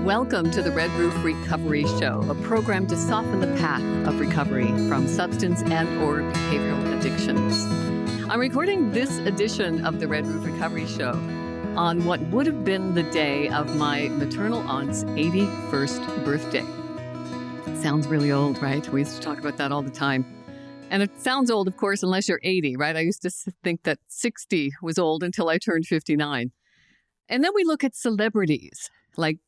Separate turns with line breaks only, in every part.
Welcome to the Red Roof Recovery Show, a program to soften the path of recovery from substance and or behavioral addictions. I'm recording this edition of the Red Roof Recovery Show on what would have been the day of my maternal aunt's 81st birthday. Sounds really old, right? We used to talk about that all the time. And it sounds old, of course, unless you're 80, right? I used to think that 60 was old until I turned 59. And then we look at celebrities like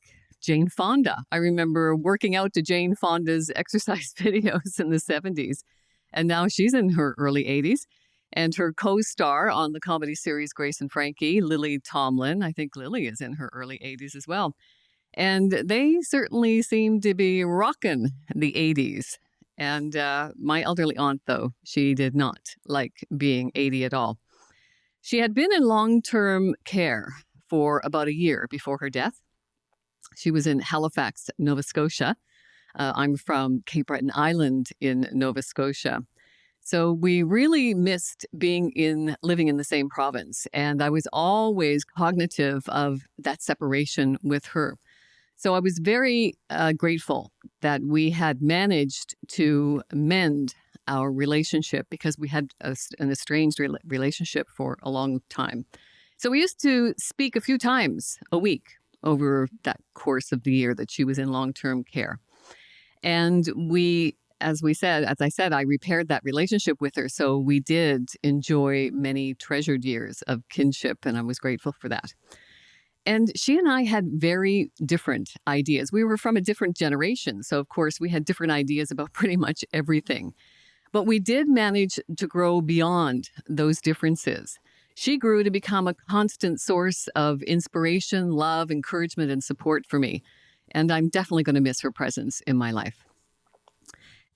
Jane Fonda. I remember working out to Jane Fonda's exercise videos in the 70s. And now she's in her early 80s. And her co-star on the comedy series Grace and Frankie, Lily Tomlin, I think Lily is in her early 80s as well. And they certainly seem to be rocking the 80s. And my elderly aunt, though, she did not like being 80 at all. She had been in long-term care for about a year before her death. She was in Halifax, Nova Scotia. I'm from Cape Breton Island in Nova Scotia. So we really missed living in the same province. And I was always cognitive of that separation with her. So I was very grateful that we had managed to mend our relationship because we had an estranged relationship for a long time. So we used to speak a few times a week over that course of the year that she was in long-term care. And as I said, I repaired that relationship with her. So we did enjoy many treasured years of kinship, and I was grateful for that. And she and I had very different ideas. We were from a different generation. So, of course, we had different ideas about pretty much everything. But we did manage to grow beyond those differences. She grew to become a constant source of inspiration, love, encouragement, and support for me. And I'm definitely going to miss her presence in my life.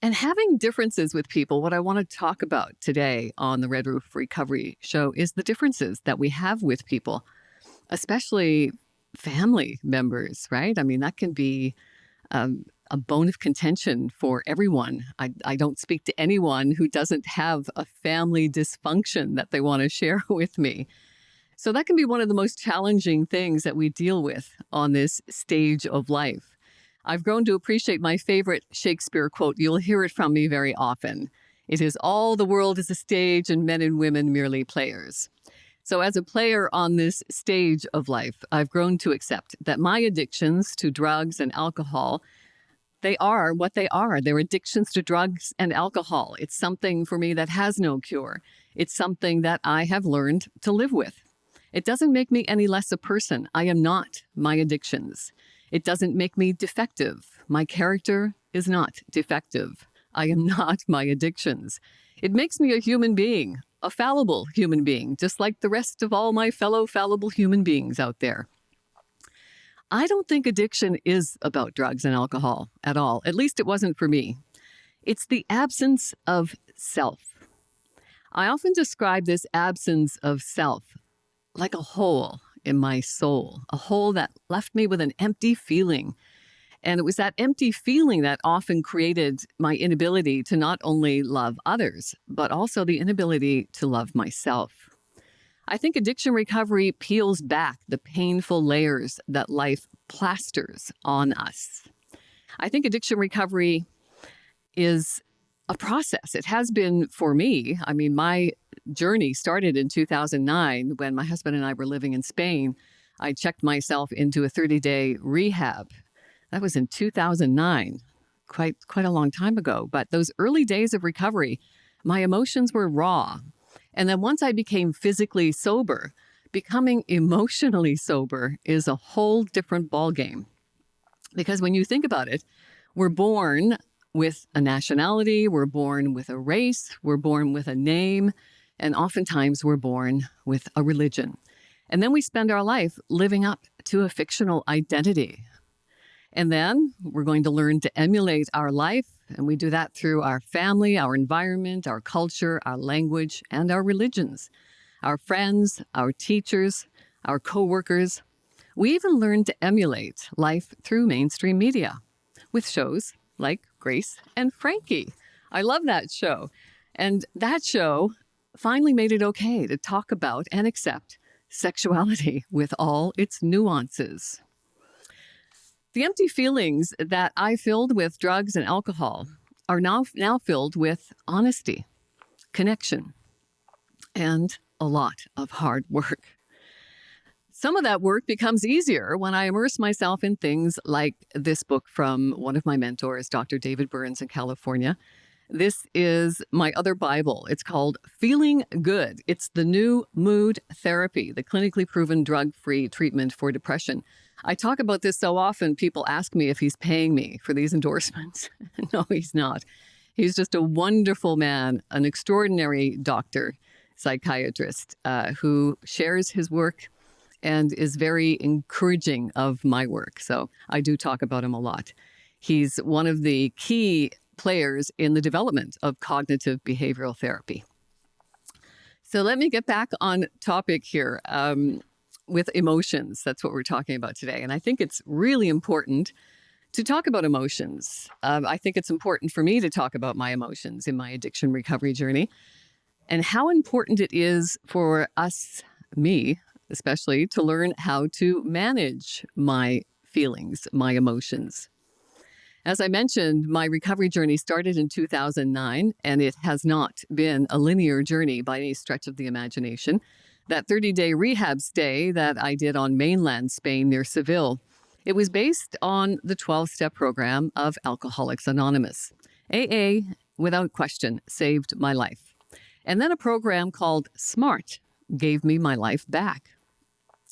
And having differences with people, what I want to talk about today on the Red Roof Recovery Show is the differences that we have with people, especially family members, right? I mean, that can be a bone of contention for everyone. I don't speak to anyone who doesn't have a family dysfunction that they want to share with me. So that can be one of the most challenging things that we deal with on this stage of life. I've grown to appreciate my favorite Shakespeare quote. You'll hear it from me very often. It is, "All the world is a stage and men and women merely players." So as a player on this stage of life, I've grown to accept that my addictions to drugs and alcohol, they are what they are. They're addictions to drugs and alcohol. It's something for me that has no cure. It's something that I have learned to live with. It doesn't make me any less a person. I am not my addictions. It doesn't make me defective. My character is not defective. I am not my addictions. It makes me a human being, a fallible human being, just like the rest of all my fellow fallible human beings out there. I don't think addiction is about drugs and alcohol at all. At least it wasn't for me. It's the absence of self. I often describe this absence of self like a hole in my soul, a hole that left me with an empty feeling. And it was that empty feeling that often created my inability to not only love others, but also the inability to love myself. I think addiction recovery peels back the painful layers that life plasters on us. I think addiction recovery is a process. It has been for me. I mean, my journey started in 2009 when my husband and I were living in Spain. I checked myself into a 30-day rehab. That was in 2009, quite a long time ago. But those early days of recovery, my emotions were raw. And then once I became physically sober, becoming emotionally sober is a whole different ballgame. Because when you think about it, we're born with a nationality, we're born with a race, we're born with a name, and oftentimes we're born with a religion. And then we spend our life living up to a fictional identity. And then we're going to learn to emulate our life, and we do that through our family, our environment, our culture, our language, and our religions, our friends, our teachers, our coworkers. We even learn to emulate life through mainstream media with shows like Grace and Frankie. I love that show. And that show finally made it okay to talk about and accept sexuality with all its nuances. The empty feelings that I filled with drugs and alcohol are now filled with honesty, connection, and a lot of hard work. Some of that work becomes easier when I immerse myself in things like this book from one of my mentors, Dr. David Burns in California. This is my other Bible. It's called Feeling Good. It's the new mood therapy, the clinically proven drug-free treatment for depression. I talk about this so often, people ask me if he's paying me for these endorsements. No, he's not. He's just a wonderful man, an extraordinary doctor, psychiatrist, who shares his work and is very encouraging of my work. So I do talk about him a lot. He's one of the key players in the development of cognitive behavioral therapy. So let me get back on topic here with emotions. That's what we're talking about today. And I think it's really important to talk about emotions. I think it's important for me to talk about my emotions in my addiction recovery journey and how important it is for us, me especially, to learn how to manage my feelings, my emotions. As I mentioned, my recovery journey started in 2009, and it has not been a linear journey by any stretch of the imagination. That 30-day rehab stay that I did on mainland Spain near Seville, it was based on the 12-step program of Alcoholics Anonymous. AA, without question, saved my life. And then a program called SMART gave me my life back.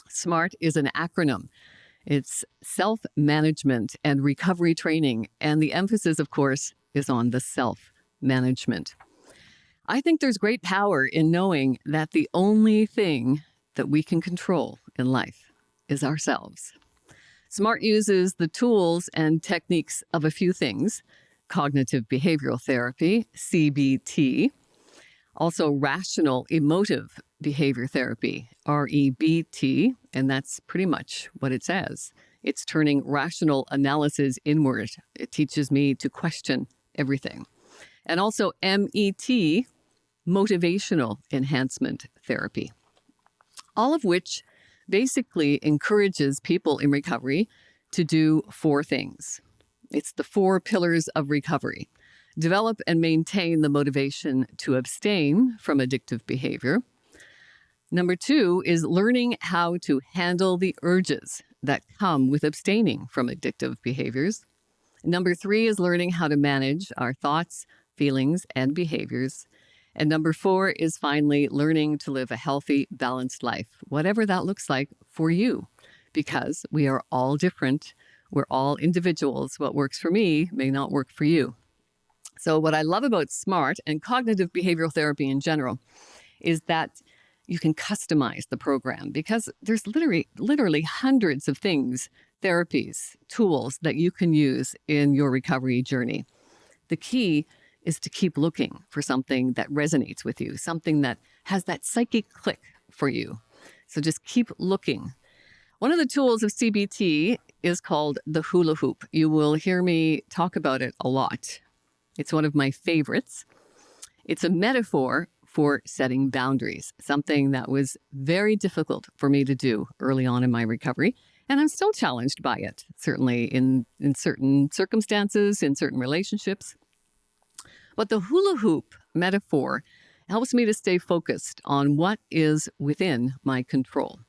SMART is an acronym. It's self-management and recovery training, and the emphasis, of course, is on the self-management. I think there's great power in knowing that the only thing that we can control in life is ourselves. SMART uses the tools and techniques of a few things: cognitive behavioral therapy, CBT, also rational emotive behavior therapy, REBT, and that's pretty much what it says. It's turning rational analysis inward. It teaches me to question everything. And also MET, motivational enhancement therapy. All of which basically encourages people in recovery to do four things. It's the 4 pillars of recovery. Develop and maintain the motivation to abstain from addictive behavior. Number 2 is learning how to handle the urges that come with abstaining from addictive behaviors. Number 3 is learning how to manage our thoughts, feelings, and behaviors. And number 4 is finally learning to live a healthy, balanced life, whatever that looks like for you, because we are all different. We're all individuals. What works for me may not work for you. So what I love about SMART and cognitive behavioral therapy in general is that you can customize the program, because there's literally hundreds of things, therapies, tools that you can use in your recovery journey. The key is to keep looking for something that resonates with you, something that has that psychic click for you. So just keep looking. One of the tools of CBT is called the hula hoop. You will hear me talk about it a lot. It's one of my favorites. It's a metaphor for setting boundaries, something that was very difficult for me to do early on in my recovery. And I'm still challenged by it, certainly in certain circumstances, in certain relationships. But the hula hoop metaphor helps me to stay focused on what is within my control.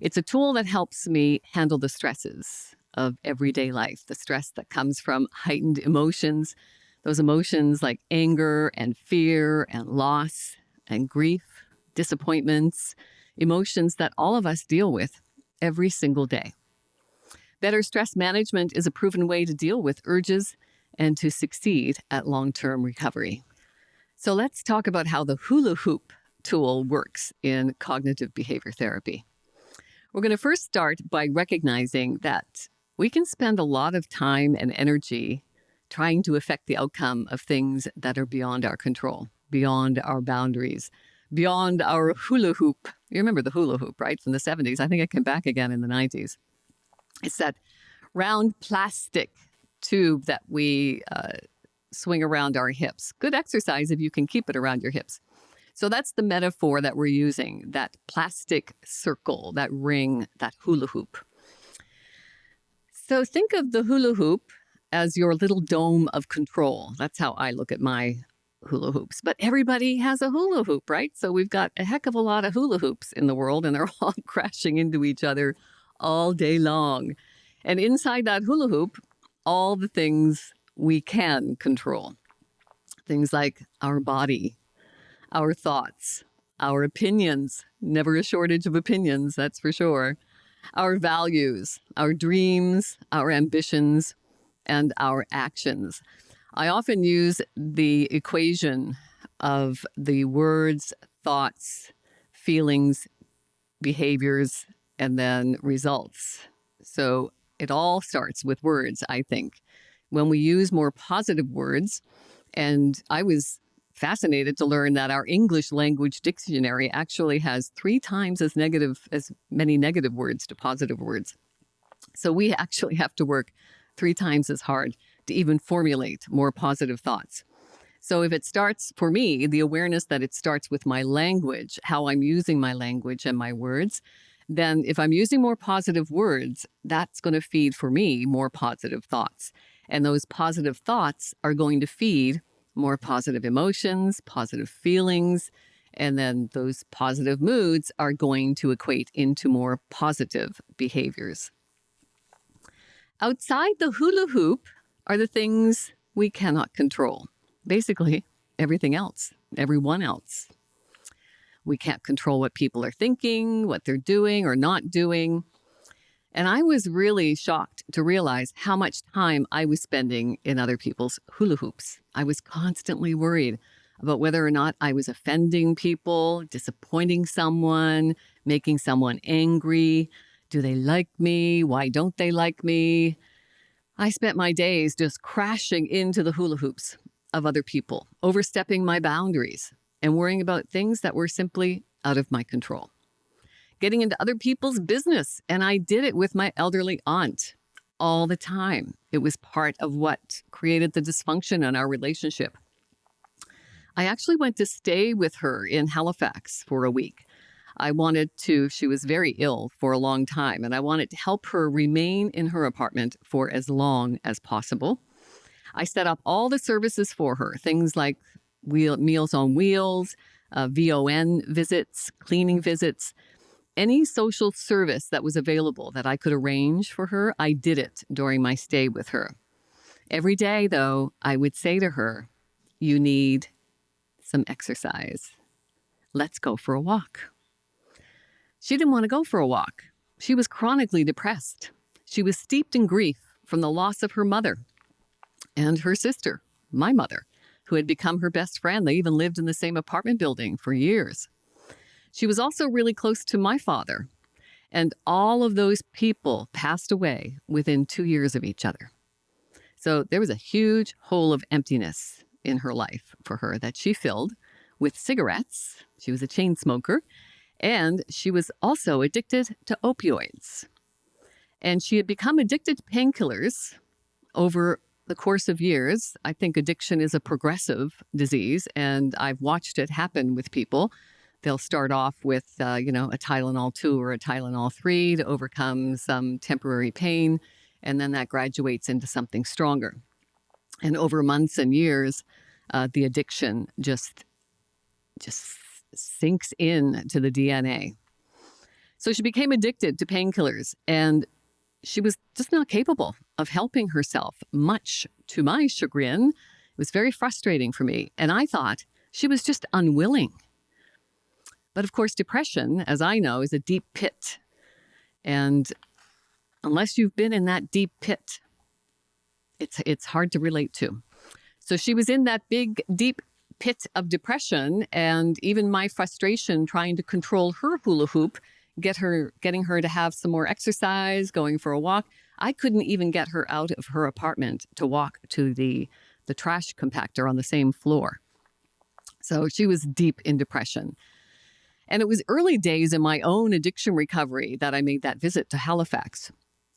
It's a tool that helps me handle the stresses of everyday life, the stress that comes from heightened emotions, those emotions like anger and fear and loss and grief, disappointments, emotions that all of us deal with every single day. Better stress management is a proven way to deal with urges and to succeed at long-term recovery. So let's talk about how the hula hoop tool works in cognitive behavior therapy. We're going to first start by recognizing that we can spend a lot of time and energy trying to affect the outcome of things that are beyond our control, beyond our boundaries, beyond our hula hoop. You remember the hula hoop, right, from the 70s? I think it came back again in the 90s. It's that round plastic tube that we swing around our hips. Good exercise if you can keep it around your hips. So that's the metaphor that we're using, that plastic circle, that ring, that hula hoop. So think of the hula hoop as your little dome of control. That's how I look at my hula hoops. But everybody has a hula hoop, right? So we've got a heck of a lot of hula hoops in the world, and they're all crashing into each other all day long. And inside that hula hoop, all the things we can control. Things like our body, our thoughts, our opinions, never a shortage of opinions, that's for sure, our values, our dreams, our ambitions, and our actions. I often use the equation of the words, thoughts, feelings, behaviors, and then results. So it all starts with words, I think. When we use more positive words, and I was fascinated to learn that our English language dictionary actually has 3 times as many negative words to positive words. So we actually have to work 3 times as hard to even formulate more positive thoughts. So if it starts, for me, the awareness that it starts with my language, how I'm using my language and my words, then if I'm using more positive words, that's going to feed for me more positive thoughts. And those positive thoughts are going to feed more positive emotions, positive feelings, and then those positive moods are going to equate into more positive behaviors. Outside the hula hoop are the things we cannot control. Basically, everything else, everyone else. We can't control what people are thinking, what they're doing or not doing. And I was really shocked to realize how much time I was spending in other people's hula hoops. I was constantly worried about whether or not I was offending people, disappointing someone, making someone angry. Do they like me? Why don't they like me? I spent my days just crashing into the hula hoops of other people, overstepping my boundaries and worrying about things that were simply out of my control. Getting into other people's business, and I did it with my elderly aunt all the time. It was part of what created the dysfunction in our relationship. I actually went to stay with her in Halifax for a week. She was very ill for a long time, and I wanted to help her remain in her apartment for as long as possible. I set up all the services for her, things like Meals on Wheels, VON visits, cleaning visits, any social service that was available that I could arrange for her. I did it during my stay with her. Every day, though, I would say to her, "You need some exercise. Let's go for a walk." She didn't want to go for a walk. She was chronically depressed. She was steeped in grief from the loss of her mother and her sister, my mother, who had become her best friend. They even lived in the same apartment building for years. She was also really close to my father, and all of those people passed away within 2 years of each other. So there was a huge hole of emptiness in her life for her that she filled with cigarettes. She was a chain smoker. And she was also addicted to opioids. And she had become addicted to painkillers over the course of years. I think addiction is a progressive disease, and I've watched it happen with people. They'll start off with, a Tylenol 2 or a Tylenol 3 to overcome some temporary pain, and then that graduates into something stronger. And over months and years, the addiction just sinks in to the DNA. So she became addicted to painkillers, and she was just not capable of helping herself, much to my chagrin. It was very frustrating for me, and I thought she was just unwilling. But of course, depression, as I know, is a deep pit. And unless you've been in that deep pit, it's hard to relate to. So she was in that big, deep pit of depression, and even my frustration trying to control her hula hoop, getting her to have some more exercise, going for a walk. I couldn't even get her out of her apartment to walk to the trash compactor on the same floor. So she was deep in depression. And it was early days in my own addiction recovery that I made that visit to Halifax.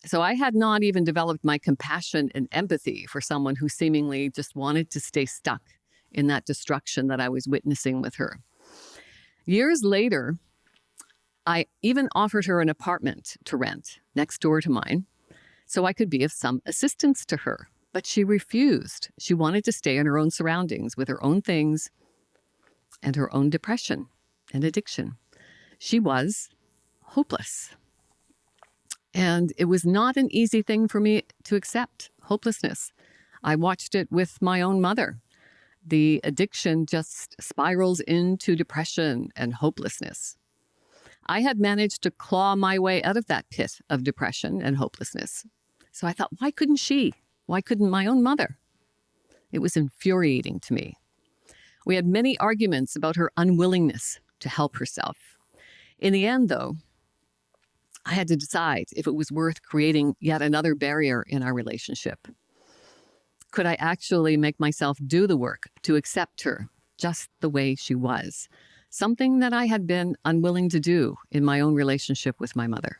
So I had not even developed my compassion and empathy for someone who seemingly just wanted to stay stuck in that destruction that I was witnessing with her. Years later, I even offered her an apartment to rent next door to mine. so I could be of some assistance to her. But she refused. She wanted to stay in her own surroundings with her own things and her own depression and addiction. She was hopeless. And it was not an easy thing for me to accept, hopelessness. I watched it with my own mother. The addiction just spirals into depression and hopelessness. I had managed to claw my way out of that pit of depression and hopelessness. So I thought, why couldn't she? Why couldn't my own mother? It was infuriating to me. We had many arguments about her unwillingness to help herself. In the end, though, I had to decide if it was worth creating yet another barrier in our relationship. Could I actually make myself do the work to accept her just the way she was? Something that I had been unwilling to do in my own relationship with my mother.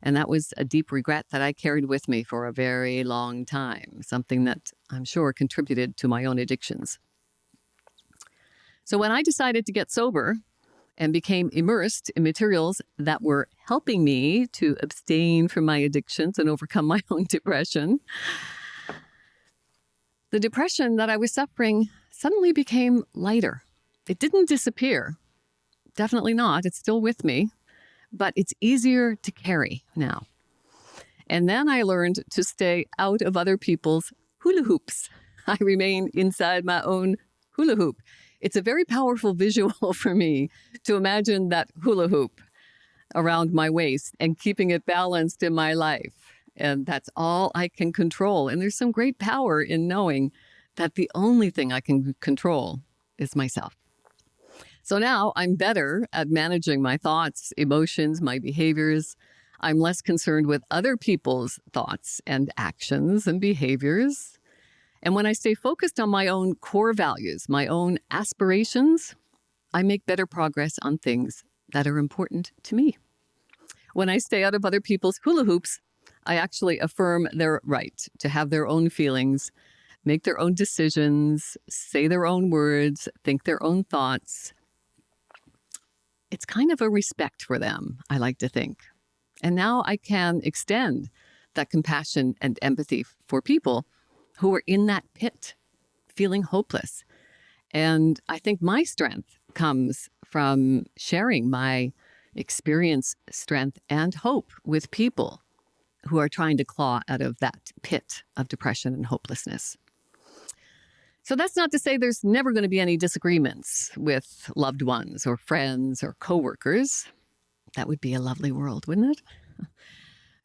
And that was a deep regret that I carried with me for a very long time, something that I'm sure contributed to my own addictions. So when I decided to get sober and became immersed in materials that were helping me to abstain from my addictions and overcome my own depression, the depression that I was suffering suddenly became lighter. It didn't disappear. Definitely not. It's still with me, but it's easier to carry now. And then I learned to stay out of other people's hula hoops. I remain inside my own hula hoop. It's a very powerful visual for me to imagine that hula hoop around my waist and keeping it balanced in my life. And that's all I can control. And there's some great power in knowing that the only thing I can control is myself. So now I'm better at managing my thoughts, emotions, my behaviors. I'm less concerned with other people's thoughts and actions and behaviors. And when I stay focused on my own core values, my own aspirations, I make better progress on things that are important to me. When I stay out of other people's hula hoops, I actually affirm their right to have their own feelings, make their own decisions, say their own words, think their own thoughts. It's kind of a respect for them, I like to think. And now I can extend that compassion and empathy for people who are in that pit, feeling hopeless. And I think my strength comes from sharing my experience, strength, and hope with people who are trying to claw out of that pit of depression and hopelessness. So that's not to say there's never going to be any disagreements with loved ones or friends or coworkers. That would be a lovely world, wouldn't it?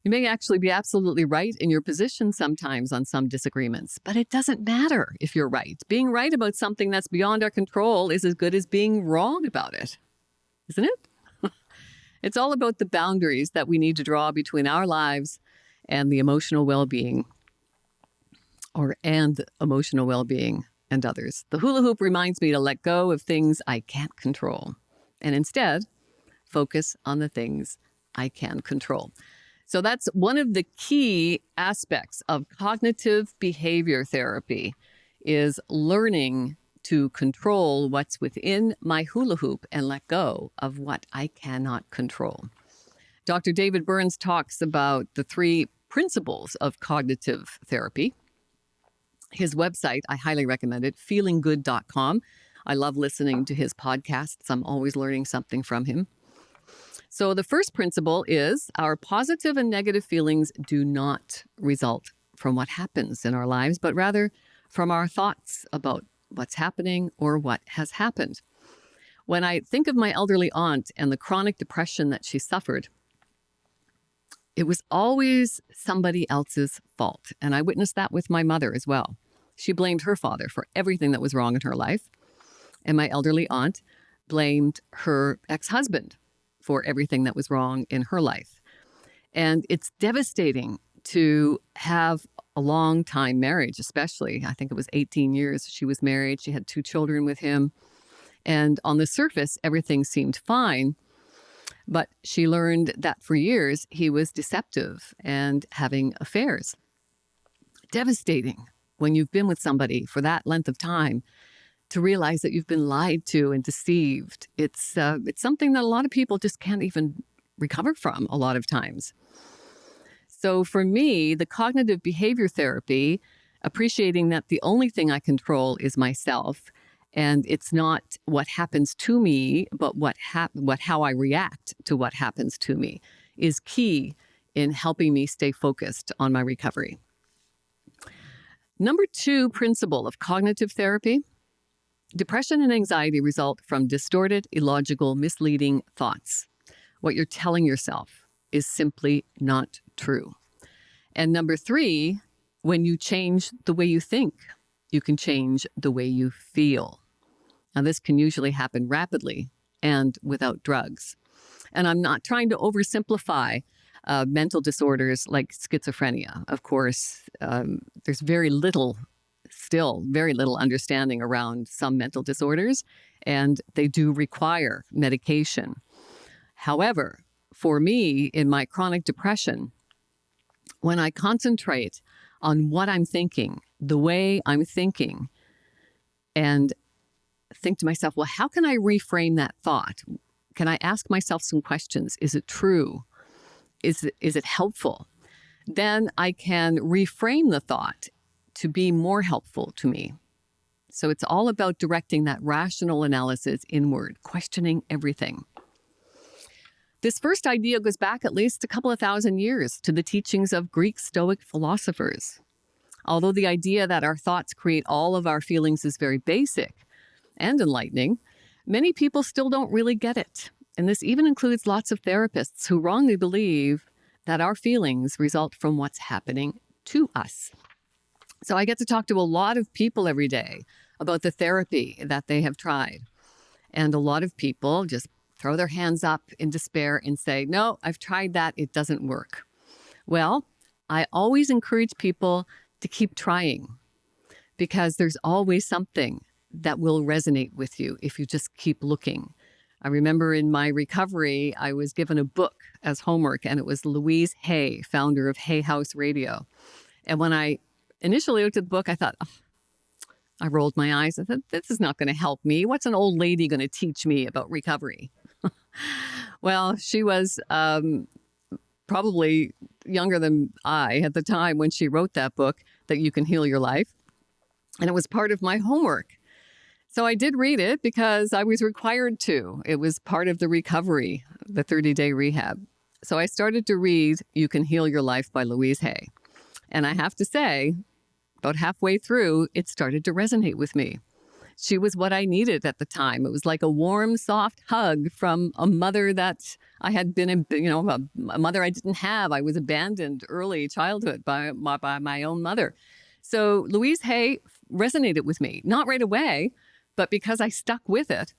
You may actually be absolutely right in your position sometimes on some disagreements, but it doesn't matter if you're right. Being right about something that's beyond our control is as good as being wrong about it, isn't it? It's all about the boundaries that we need to draw between our lives and the emotional well-being and emotional well-being and others. The hula hoop reminds me to let go of things I can't control and instead focus on the things I can control. So that's one of the key aspects of cognitive behavior therapy is learning to control what's within my hula hoop and let go of what I cannot control. Dr. David Burns talks about the 3 principles of cognitive therapy. His website, I highly recommend it, feelinggood.com. I love listening to his podcasts. I'm always learning something from him. So the first principle is our positive and negative feelings do not result from what happens in our lives, but rather from our thoughts about what's happening or what has happened. When I think of my elderly aunt and the chronic depression that she suffered, it was always somebody else's fault. And I witnessed that with my mother as well. She blamed her father for everything that was wrong in her life. And my elderly aunt blamed her ex-husband for everything that was wrong in her life. And it's devastating to have a long time marriage, especially. I think it was 18 years she was married. She had 2 children with him. And on the surface, everything seemed fine. But she learned that for years, he was deceptive and having affairs. Devastating when you've been with somebody for that length of time to realize that you've been lied to and deceived. It's something that a lot of people just can't even recover from a lot of times. So for me, the cognitive behavior therapy, appreciating that the only thing I control is myself, and it's not what happens to me, but how I react to what happens to me, is key in helping me stay focused on my recovery. Number 2 principle of cognitive therapy: depression and anxiety result from distorted, illogical, misleading thoughts. What you're telling yourself is simply not true. And number 3, when you change the way you think, you can change the way you feel. Now, this can usually happen rapidly and without drugs. And I'm not trying to oversimplify mental disorders like schizophrenia. Of course, there's very little understanding around some mental disorders, and they do require medication. However, for me, in my chronic depression, when I concentrate on what I'm thinking, the way I'm thinking, and think to myself, well, how can I reframe that thought? Can I ask myself some questions? Is it true? Is it helpful? Then I can reframe the thought to be more helpful to me. So it's all about directing that rational analysis inward, questioning everything. This first idea goes back at least a couple of thousand years to the teachings of Greek Stoic philosophers. Although the idea that our thoughts create all of our feelings is very basic and enlightening, many people still don't really get it. And this even includes lots of therapists who wrongly believe that our feelings result from what's happening to us. So I get to talk to a lot of people every day about the therapy that they have tried. And a lot of people just throw their hands up in despair and say, no, I've tried that, it doesn't work. Well, I always encourage people to keep trying, because there's always something that will resonate with you if you just keep looking. I remember in my recovery, I was given a book as homework, and it was Louise Hay, founder of Hay House Radio. And when I initially looked at the book, I thought, I rolled my eyes. I thought, this is not going to help me. What's an old lady going to teach me about recovery? Well, she was probably younger than I at the time when she wrote that book, That You Can Heal Your Life. And it was part of my homework. So I did read it because I was required to. It was part of the recovery, the 30-day rehab. So I started to read You Can Heal Your Life by Louise Hay. And I have to say, about halfway through, it started to resonate with me. She was what I needed at the time. It was like a warm, soft hug from a mother that I had been, a mother I didn't have. I was abandoned early childhood by my own mother. So Louise Hay resonated with me, not right away, but because I stuck with it,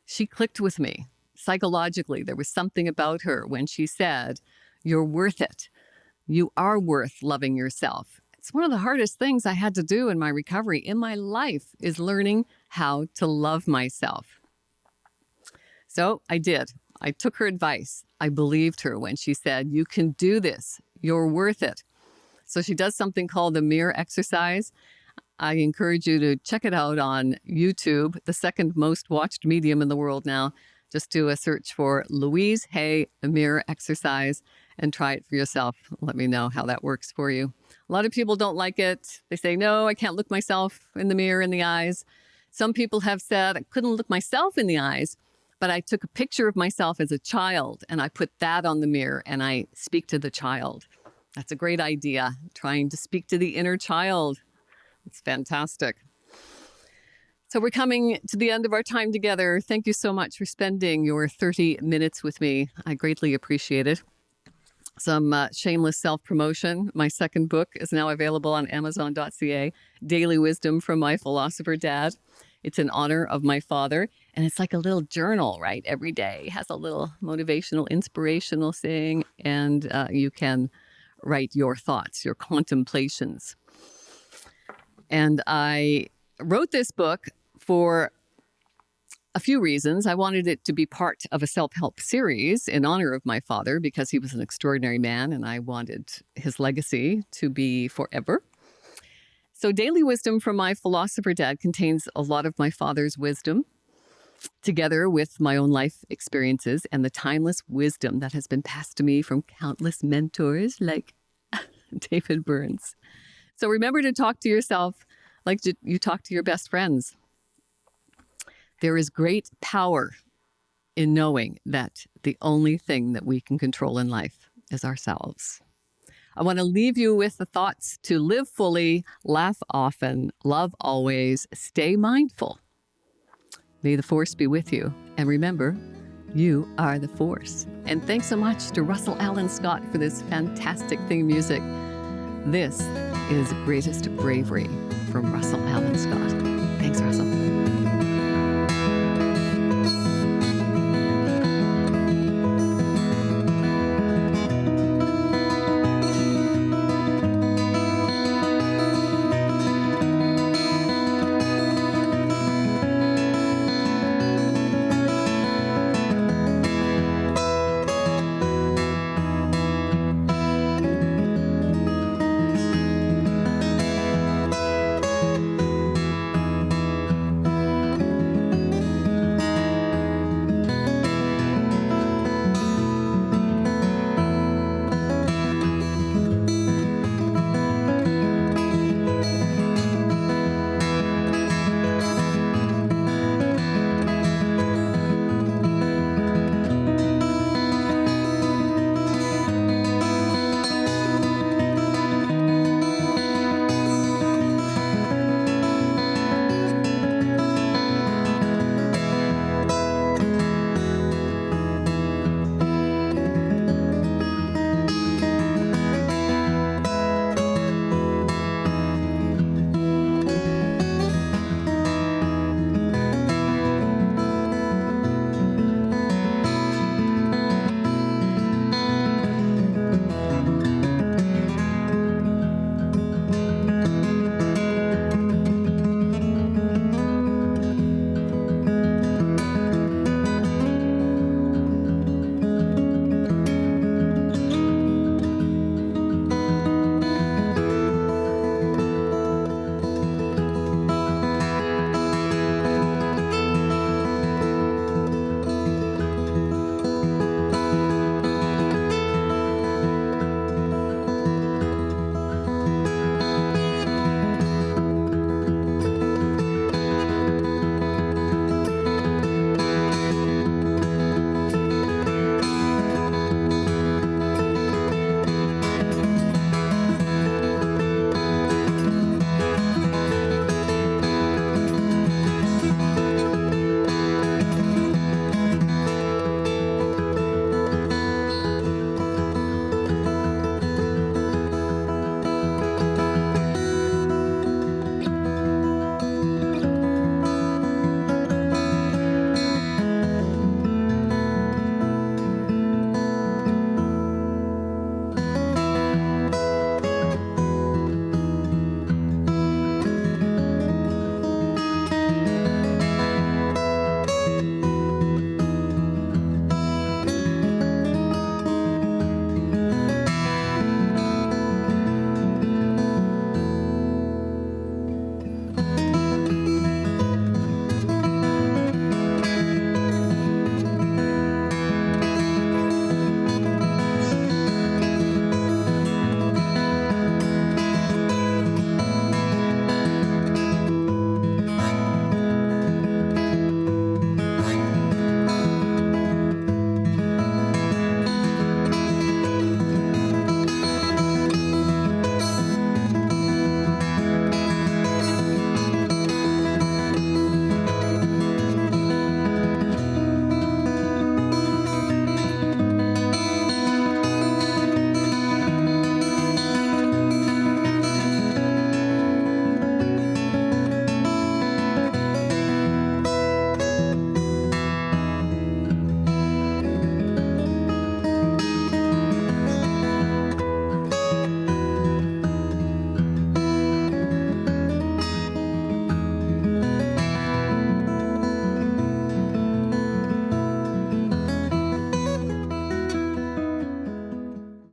she clicked with me psychologically. There was something about her when she said, you're worth it. You are worth loving yourself. It's one of the hardest things I had to do in my recovery in my life, is learning how to love myself. So I did. I took her advice. I believed her when she said, you can do this. You're worth it. So she does something called the mirror exercise. I encourage you to check it out on YouTube, the second most watched medium in the world now. Just do a search for Louise Hay, a mirror exercise, and try it for yourself. Let me know how that works for you. A lot of people don't like it. They say, no, I can't look myself in the mirror in the eyes. Some people have said, I couldn't look myself in the eyes, but I took a picture of myself as a child and I put that on the mirror and I speak to the child. That's a great idea, trying to speak to the inner child. It's fantastic. So we're coming to the end of our time together. Thank you so much for spending your 30 minutes with me. I greatly appreciate it. Some shameless self-promotion. My second book is now available on Amazon.ca, Daily Wisdom from My Philosopher Dad. It's in honor of my father, and it's like a little journal, right? Every day has a little motivational, inspirational thing, and you can write your thoughts, your contemplations. And I wrote this book for a few reasons. I wanted it to be part of a self-help series in honor of my father because he was an extraordinary man and I wanted his legacy to be forever. So Daily Wisdom from My Philosopher Dad contains a lot of my father's wisdom, together with my own life experiences and the timeless wisdom that has been passed to me from countless mentors like David Burns. So remember to talk to yourself like you talk to your best friends. There is great power in knowing that the only thing that we can control in life is ourselves. I want to leave you with the thoughts to live fully, laugh often, love always, stay mindful. May the force be with you. And remember, you are the force. And thanks so much to Russell Allen Scott for this fantastic theme music. This is Greatest Bravery from Russell Allen Scott. Thanks, Russell.